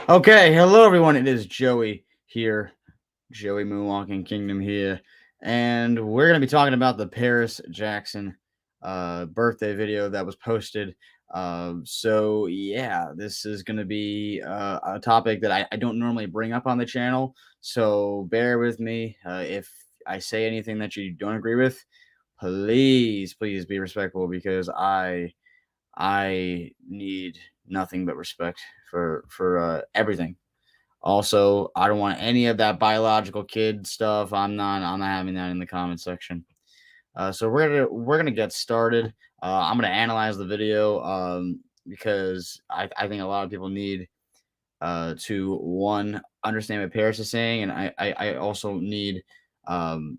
Okay, hello everyone. It is Joey here, Joey Moonwalking Kingdom here, and we're gonna be talking about the Paris Jackson birthday video that was posted. So yeah, this is gonna be a topic that I don't normally bring up on the channel. So bear with me. If I say anything that you don't agree with, please be respectful because I need nothing but respect for everything. Also, I don't want any of that biological kid stuff. I'm not having that in the comment section. So we're gonna get started. I'm gonna analyze the video because I think a lot of people need to one understand what Paris is saying, and I also need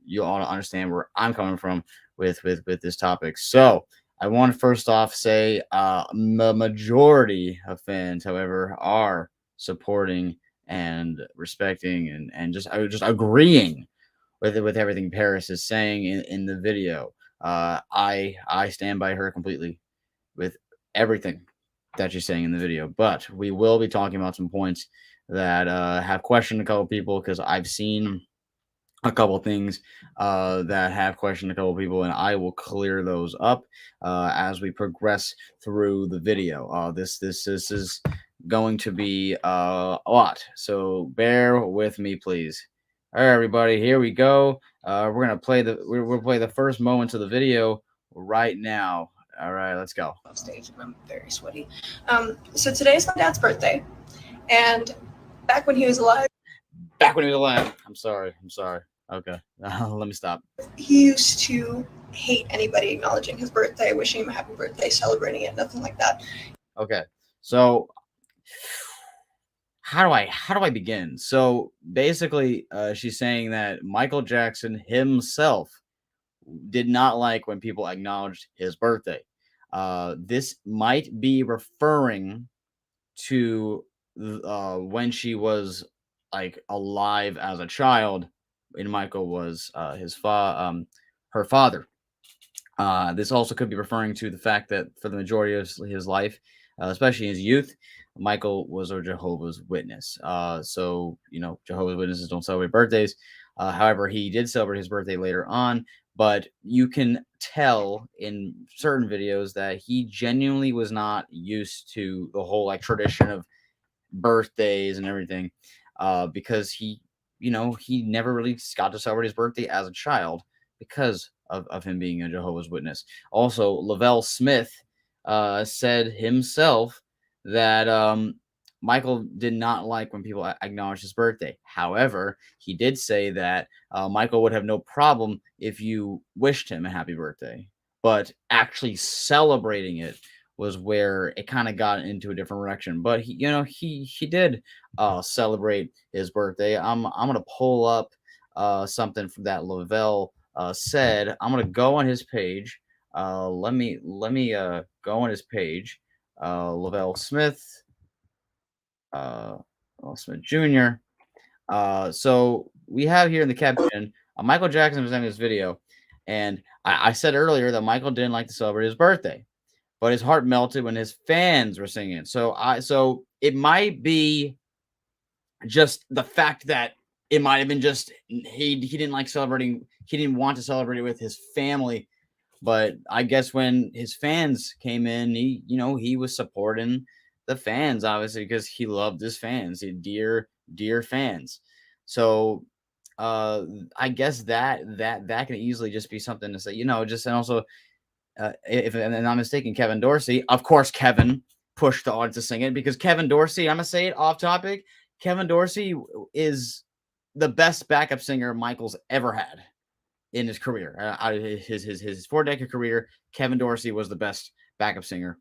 you all to understand where I'm coming from with this topic. So I want to first off say the majority of fans, however, are supporting and respecting and just agreeing with everything Paris is saying in the video. I stand by her completely with everything that she's saying in the video. But we will be talking about some points that have questioned a couple people because I've seen a couple things that have questioned a couple people, and I will clear those up as we progress through the video. This is going to be a lot, so bear with me, please. All right, everybody, here we go. We'll play the first moments of the video right now. All right, let's go. Off stage and I'm very sweaty. So today's my dad's birthday, and back when he was alive, Back when he was alive. I'm sorry. I'm sorry. Okay, let me stop. he used to hate anybody acknowledging his birthday, wishing him a happy birthday, celebrating it, nothing like that. Okay, so how do I begin? So basically, she's saying that Michael Jackson himself did not like when people acknowledged his birthday. This might be referring to when she was like alive as a child, and Michael was her father. This also could be referring to the fact that for the majority of his life, especially in his youth, Michael was a Jehovah's Witness. So, Jehovah's Witnesses don't celebrate birthdays. However, he did celebrate his birthday later on, but you can tell in certain videos that he genuinely was not used to the whole like tradition of birthdays and everything, because he never really got to celebrate his birthday as a child because of him being a Jehovah's Witness. Also, Lavelle Smith said himself that Michael did not like when people acknowledged his birthday. However, he did say that Michael would have no problem if you wished him a happy birthday, but actually celebrating it was where it kind of got into a different direction. But he did celebrate his birthday. I'm gonna pull up something from that Lavelle said. I'm gonna go on his page. Let me go on his page. Lavelle Smith, uh, Lavelle Smith Jr. So we have here in the caption, Michael Jackson was in this video, and I said earlier that Michael didn't like to celebrate his birthday, but his heart melted when his fans were singing it. So it might be just the fact that it might have been just he didn't like celebrating. He didn't want to celebrate it with his family, but I guess when his fans came in, he was supporting the fans obviously because he loved his fans, dear fans. So I guess that can easily just be something to say, just and also if I'm not mistaken, Kevin Dorsey. Of course, Kevin pushed the audience to sing it because Kevin Dorsey. I'm gonna say it off topic. Kevin Dorsey is the best backup singer Michael's ever had in his career. Out of his 4 decade career, Kevin Dorsey was the best backup singer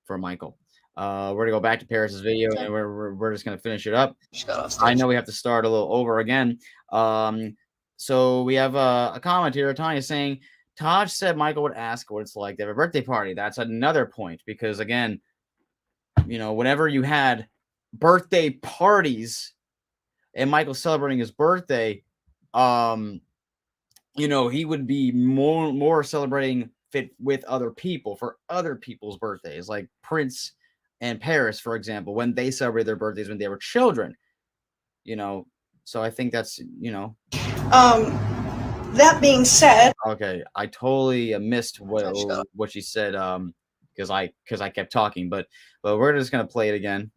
for Michael. We're gonna go back to Paris's video and we're just gonna finish it up. Just got off I stage. know we have to start a little over again. So we have a comment here. Tanya saying Taj said Michael would ask what it's like to have a birthday party. That's another point because again, whenever you had birthday parties and Michael celebrating his birthday, he would be more celebrating fit with other people for other people's birthdays, like Prince and Paris, for example, when they celebrated their birthdays when they were children, you know. So I think that's, Um, that being said, okay. I totally missed let's go. what she said because I kept talking, but we're just gonna play it again.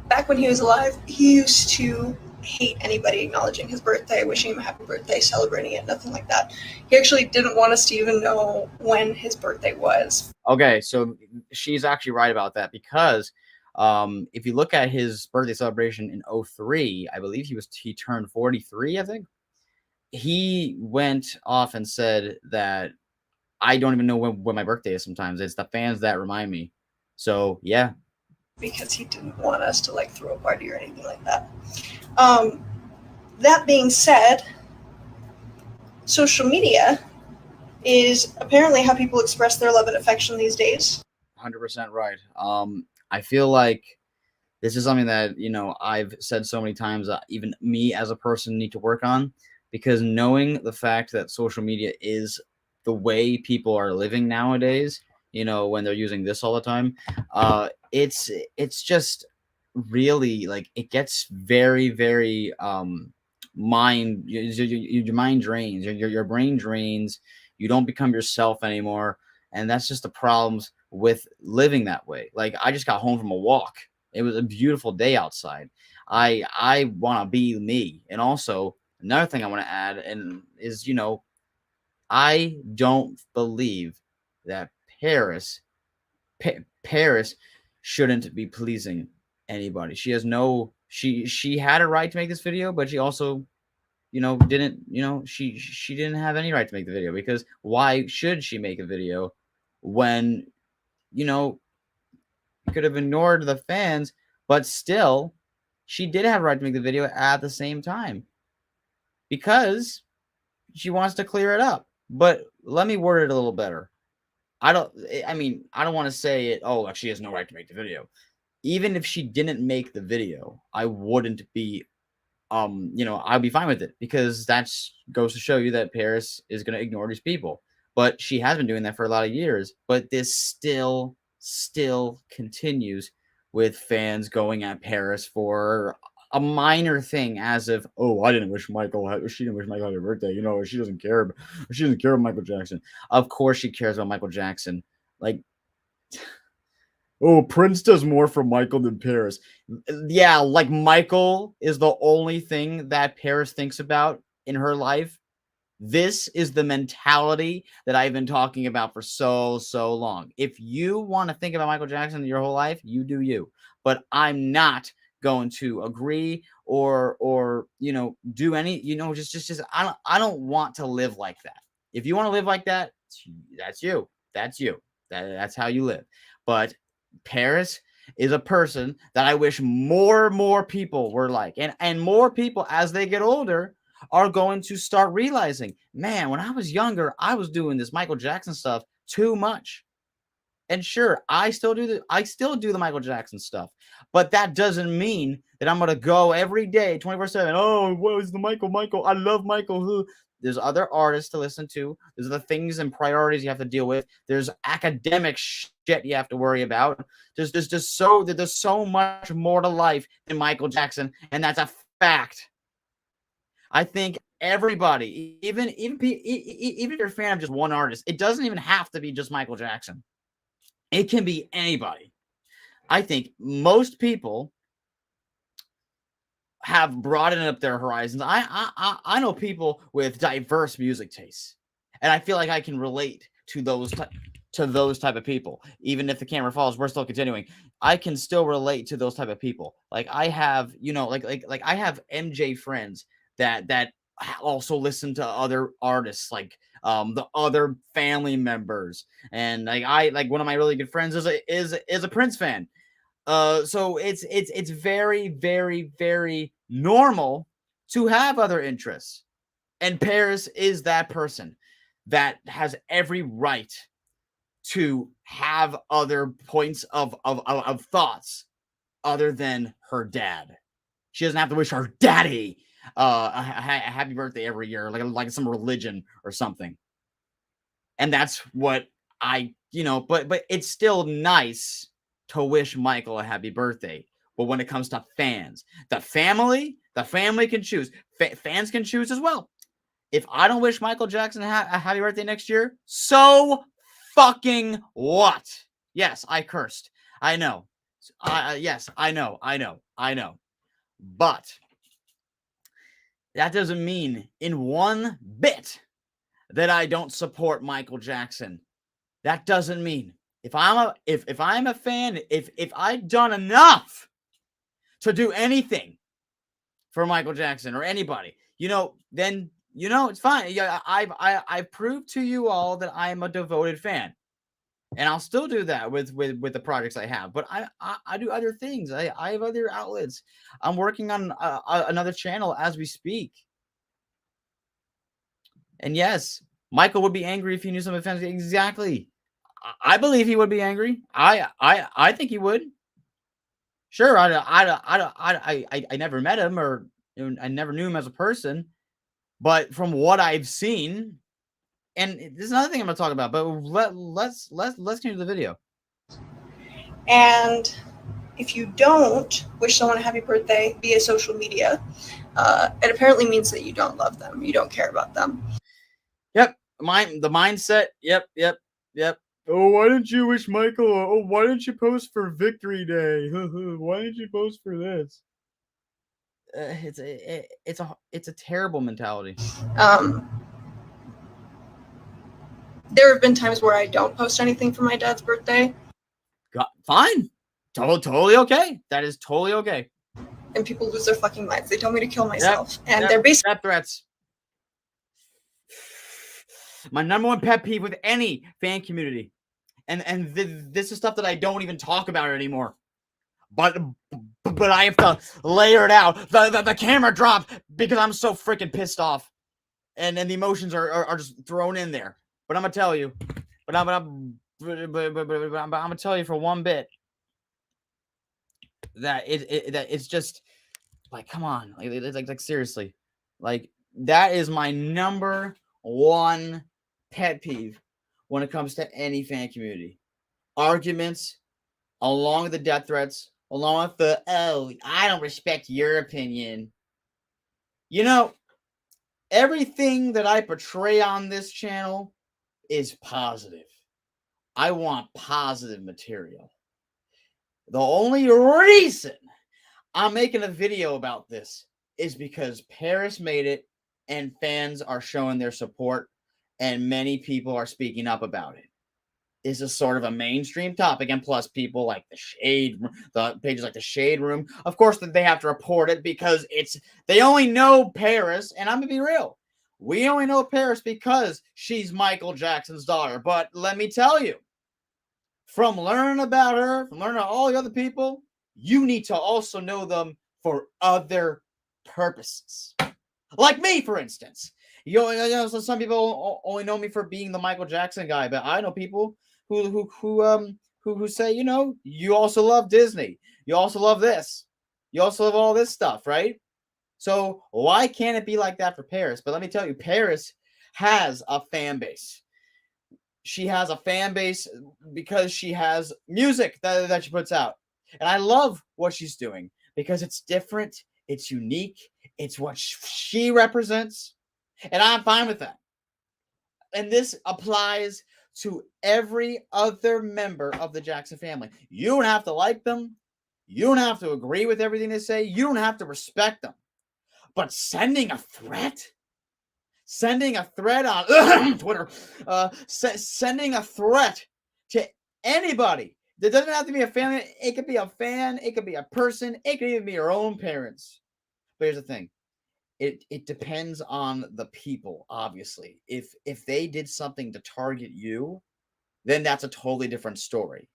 Back when he was alive, he used to hate anybody acknowledging his birthday, wishing him a happy birthday, celebrating it, nothing like that. He actually didn't want us to even know when his birthday was. Okay, so she's actually right about that because if you look at his birthday celebration in '03, I believe he turned 43, I think. He went off and said that I don't even know when my birthday is sometimes. It's the fans that remind me. So, yeah. Because he didn't want us to like throw a party or anything like that. Um, that being said, social media is apparently how people express their love and affection these days. 100% right. I feel like this is something that, I've said so many times that even me as a person need to work on, because knowing the fact that social media is the way people are living nowadays, when they're using this all the time, it's just really like it gets very, very your mind drains, your brain drains, you don't become yourself anymore, and that's just the problems with living that way. Like I just got home from a walk. It was a beautiful day outside. I want to be me. And also another thing I want to add and is, I don't believe that Paris shouldn't be pleasing anybody. She has no she had a right to make this video, but she also, didn't, she didn't have any right to make the video, because why should she make a video when, you know, could have ignored the fans, but still, she did have a right to make the video at the same time because she wants to clear it up. But let me word it a little better. I don't want to say it, oh, she has no right to make the video. Even if she didn't make the video, I wouldn't be I'd be fine with it, because that goes to show you that Paris is going to ignore these people. But she has been doing that for a lot of years. But this still continues with fans going at Paris for a minor thing, as if, oh, she didn't wish Michael happy birthday. She doesn't care. She doesn't care about Michael Jackson. Of course she cares about Michael Jackson. Like, oh, Prince does more for Michael than Paris. Yeah, like Michael is the only thing that Paris thinks about in her life. This is the mentality that I've been talking about for so long. If you want to think about Michael Jackson your whole life, you do you. But I'm not going to agree or do any, just I don't want to live like that. If you want to live like that, that's you. That's you. That's how you live. But Paris is a person that I wish more people were like. And more people, as they get older, are going to start realizing, man, when I was younger, I was doing this Michael Jackson stuff too much. And sure, I still do the Michael Jackson stuff, but that doesn't mean that I'm gonna go every day 24/7. Oh, what is the Michael? I love Michael. Who? There's other artists to listen to. There's the things and priorities you have to deal with. There's academic shit you have to worry about. There's so much more to life than Michael Jackson, and that's a fact. I think everybody, even if you're a fan of just one artist, it doesn't even have to be just Michael Jackson. It can be anybody. I think most people have broadened up their horizons. I know people with diverse music tastes, and I feel like I can relate to those type of people. Even if the camera falls, we're still continuing. I can still relate to those type of people. Like I have, like I have MJ friends that also listen to other artists, like the other family members, and like one of my really good friends is a Prince fan. So it's very, very, very normal to have other interests, and Paris is that person that has every right to have other points of thoughts other than her dad. She doesn't have to wish her daddy a happy birthday every year, like some religion or something. And that's what but it's still nice to wish Michael a happy birthday. But when it comes to fans, the family can choose. Fans can choose as well. If I don't wish Michael Jackson a happy birthday next year, so fucking what? Yes, I cursed. I know. Yes, I know. But that doesn't mean in one bit that I don't support Michael Jackson. That doesn't mean if I'm a fan, if I've done enough to do anything for Michael Jackson or anybody, then it's fine. Yeah, I've proved to you all that I am a devoted fan, and I'll still do that with the projects I have. But I do other things. I have other outlets. I'm working on another channel as we speak. And yes, Michael would be angry if he knew some offense. Exactly. I believe he would be angry. I think he would. Sure, I never met him, or I never knew him as a person, but from what I've seen, and there's another thing I'm gonna talk about, but let's get into the video. And if you don't wish someone a happy birthday via social media, it apparently means that you don't love them, you don't care about them. Yep, the mindset. Yep. Oh, why didn't you wish Michael? Oh, why didn't you post for Victory Day? Why didn't you post for this? It's a terrible mentality. There have been times where I don't post anything for my dad's birthday. Fine, totally okay. That is totally okay. And people lose their fucking minds. They tell me to kill myself, and they're basically death threats. My number one pet peeve with any fan community, and this is stuff that I don't even talk about anymore. But I have to layer it out. The camera dropped because I'm so freaking pissed off, and the emotions are just thrown in there. But I'm gonna tell you, I'm gonna tell you for one bit that it's just like, come on, like seriously, like that is my number one pet peeve when it comes to any fan community. Arguments, along with the death threats, along with the, oh, I don't respect your opinion. Everything that I portray on this channel is positive. I want positive material. The only reason I'm making a video about this is because Paris made it and fans are showing their support and many people are speaking up about it. This is sort of a mainstream topic, and plus people like the pages like the Shade Room, of course, that they have to report it because they only know Paris, and I'm gonna be real. We only know Paris because she's Michael Jackson's daughter. But let me tell you, from learning about her, from learning about all the other people, you need to also know them for other purposes. Like me, for instance. So some people only know me for being the Michael Jackson guy, but I know people who say, you also love Disney. You also love this. You also love all this stuff, right? So why can't it be like that for Paris? But let me tell you, Paris has a fan base. She has a fan base because she has music that she puts out. And I love what she's doing because it's different, it's unique, it's what she represents. And I'm fine with that. And this applies to every other member of the Jackson family. You don't have to like them. You don't have to agree with everything they say. You don't have to respect them. But sending a threat on Twitter, sending a threat to anybody. There doesn't have to be a family. It could be a fan. It could be a person. It could even be your own parents. But here's the thing. It depends on the people, obviously. If they did something to target you, then that's a totally different story.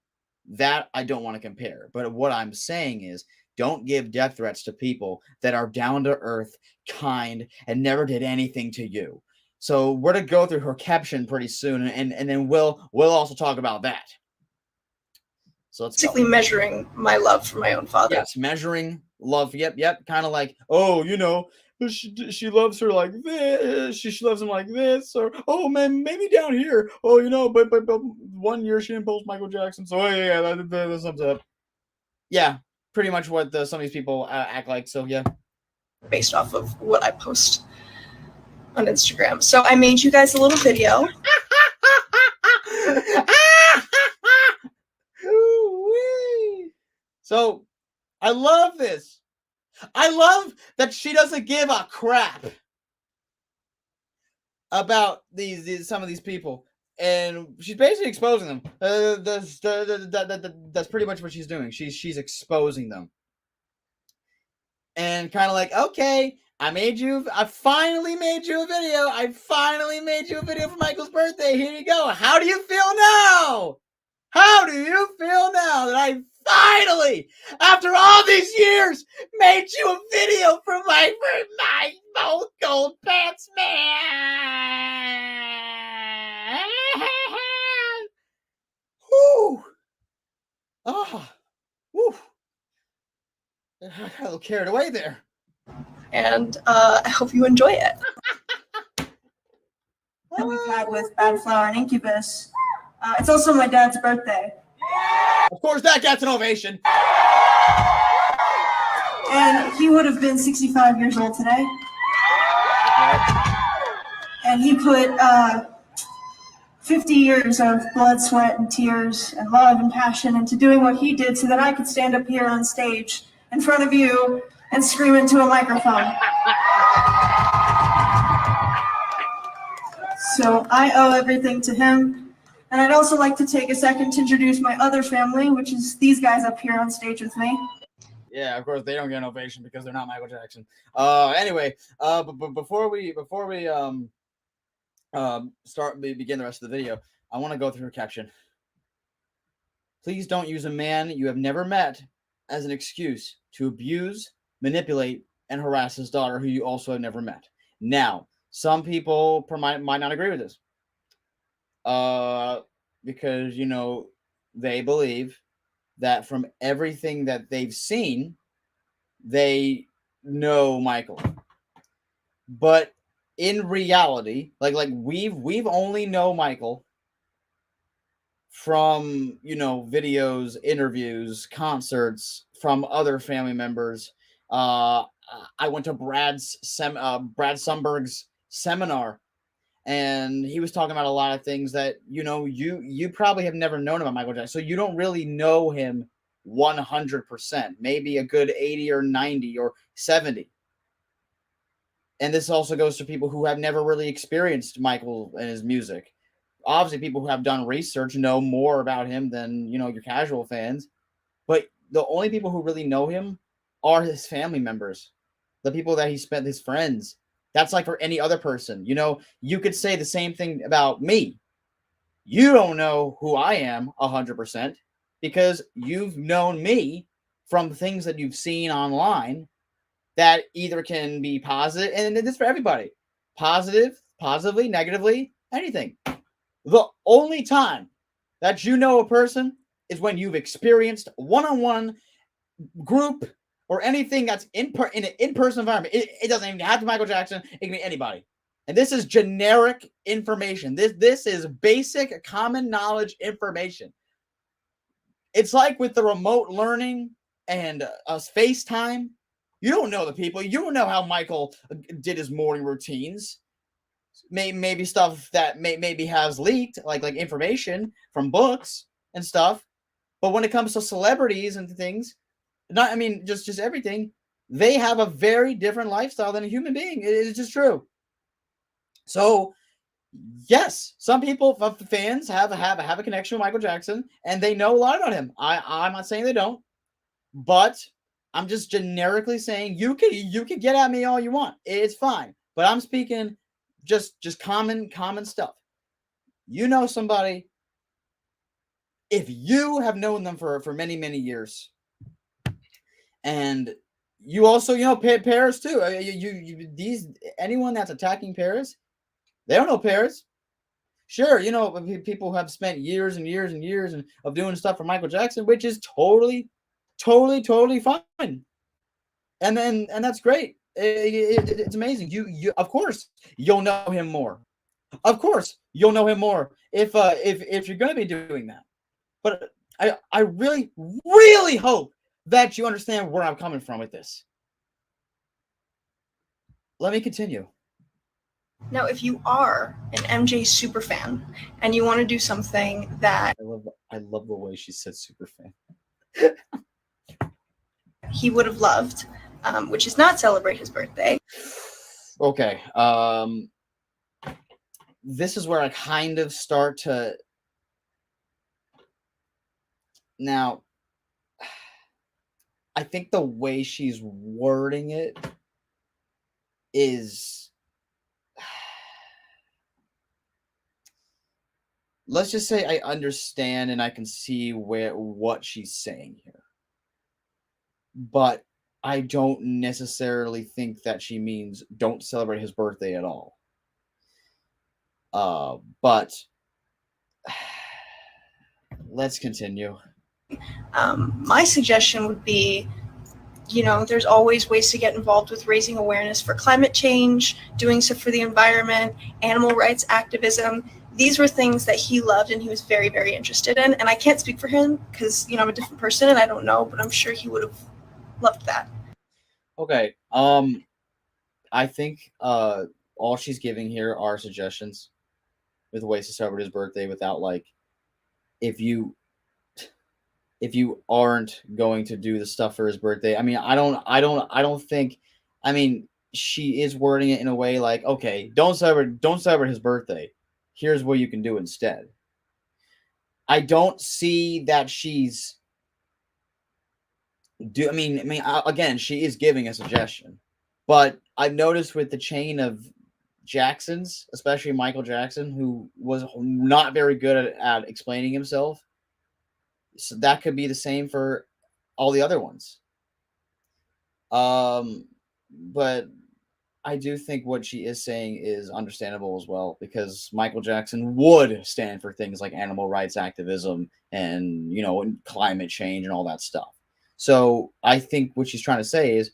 That I don't want to compare. But what I'm saying is, don't give death threats to people that are down to earth, kind, and never did anything to you. So we're to go through her caption pretty soon, and then we'll also talk about that. So let's basically measuring my love for my own father. Yes, measuring love. Yep. Kind of like, oh, she loves her like this. She loves him like this. Or oh man, maybe down here. Oh, but 1 year she imposed Michael Jackson. So yeah, that sums up. Yeah, pretty much what some of these people act like. So yeah, based off of what I post on Instagram. So I made you guys a little video. So I love this. I love that she doesn't give a crap about some of these people, and she's basically exposing them. That's pretty much what she's doing. She's exposing them, and kind of like, okay, I finally made you a video. I finally made you a video for Michael's birthday. Here you go. How do you feel now? How do you feel now that I finally, after all these years, made you a video for my both gold pants man? Whew. Oh, whew. I got a little carried away there. And I hope you enjoy it. That we've had with Bad Flower and Incubus. It's also my dad's birthday. Of course, that gets an ovation. And he would have been 65 years old today. And he put 50 years of blood, sweat, and tears, and love and passion into doing what he did so that I could stand up here on stage in front of you and scream into a microphone. So I owe everything to him. And I'd also like to take a second to introduce my other family, which is these guys up here on stage with me. Yeah, of course they don't get an ovation because they're not Michael Jackson. Anyway, but before we begin the rest of the video, I want to go through her caption. Please don't use a man you have never met as an excuse to abuse, manipulate, and harass his daughter, who you also have never met. Now, some people might not agree with this. Because they believe that from everything that they've seen, they know Michael. But in reality, like we've only know Michael from videos, interviews, concerts, from other family members. I went to Brad Sundberg's seminar, and he was talking about a lot of things that you probably have never known about Michael Jackson, so you don't really know him 100%, maybe a good 80 or 90 or 70. And this also goes to people who have never really experienced Michael and his music. Obviously, people who have done research know more about him than your casual fans, but the only people who really know him are his family members, the people that he spent, his friends. That's like for any other person. You could say the same thing about me. You don't know who I am 100% because you've known me from things that you've seen online that either can be positive, and this is for everybody, positively, negatively, anything. The only time that you know a person is when you've experienced one-on-one, group, or anything that's in an in-person environment. It doesn't even have to be Michael Jackson. It can be anybody. And this is generic information. This is basic common knowledge information. It's like with the remote learning and FaceTime. You don't know the people. You don't know how Michael did his morning routines. Maybe stuff that maybe has leaked, like information from books and stuff. But when it comes to celebrities and things, just everything, they have a very different lifestyle than a human being. It is just true. So, yes, some people, fans, have a connection with Michael Jackson, and they know a lot about him. I'm not saying they don't, but I'm just generically saying you can get at me all you want. It's fine. But I'm speaking just common stuff. You know somebody, if you have known them for many, many years, and you also Paris too. Anyone that's attacking Paris, they don't know Paris. Sure, people have spent years and years and years of doing stuff for Michael Jackson, which is totally fine. And that's great. It's amazing. You of course you'll know him more. Of course you'll know him more if you're going to be doing that. But I really hope that you understand where I'm coming from with this. Let me continue. Now, if you are an MJ super fan and you want to do something that I love the way she said super fan. he would have loved, which is not celebrate his birthday. Okay. This is where I kind of start to now. I think the way she's wording it is, let's just say I understand and I can see what she's saying here. But I don't necessarily think that she means don't celebrate his birthday at all. But let's continue. My suggestion would be, there's always ways to get involved with raising awareness for climate change, doing stuff for the environment, animal rights activism. These were things that he loved and he was very, very interested in. And I can't speak for him because, I'm a different person and I don't know, but I'm sure he would have loved that. Okay. I think all she's giving here are suggestions with ways to celebrate his birthday without, like, if you aren't going to do the stuff for his birthday. I mean, I don't think, I mean, she is wording it in a way like, okay, don't celebrate his birthday. Here's what you can do instead. I don't see that she's again, she is giving a suggestion. But I've noticed with the chain of Jacksons, especially Michael Jackson, who was not very good at explaining himself. So that could be the same for all the other ones. But I do think what she is saying is understandable as well, because Michael Jackson would stand for things like animal rights activism and, and climate change and all that stuff. So I think what she's trying to say is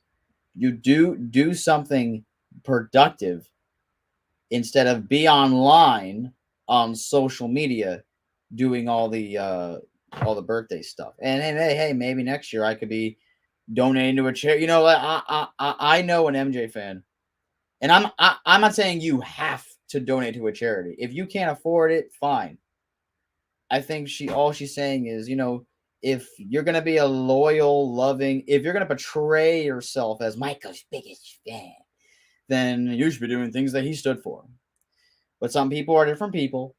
you do something productive instead of be online on social media doing all the birthday stuff. And hey, maybe next year I could be donating to a charity. I know an MJ fan, and I'm not saying you have to donate to a charity. If you can't afford it, fine. I think all she's saying is, if you're gonna be a loyal, loving, if you're gonna portray yourself as Michael's biggest fan, then you should be doing things that he stood for. But some people are different people,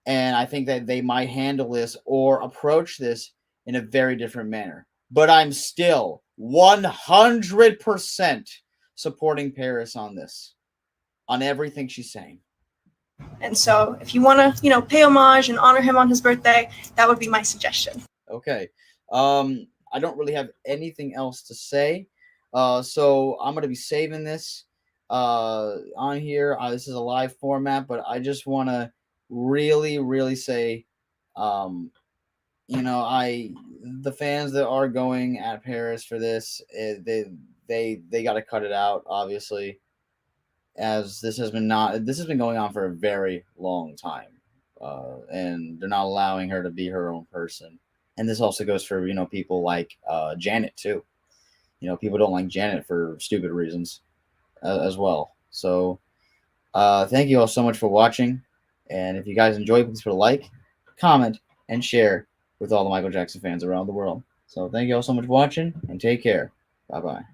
and I think that they might handle this or approach this in a very different manner. But I'm still 100% supporting Paris on this, on everything she's saying. And so if you want to, pay homage and honor him on his birthday, that would be my suggestion. Okay. I don't really have anything else to say. So I'm going to be saving this on here. This is a live format, but I just want to really say, the fans that are going at Paris for this, they got to cut it out, obviously, as this has been going on for a very long time, and they're not allowing her to be her own person. And this also goes for people like Janet too. People don't like Janet for stupid reasons as well. So thank you all so much for watching, and if you guys enjoyed, please put a like, comment, and share with all the Michael Jackson fans around the world. So thank you all so much for watching, and take care. Bye bye.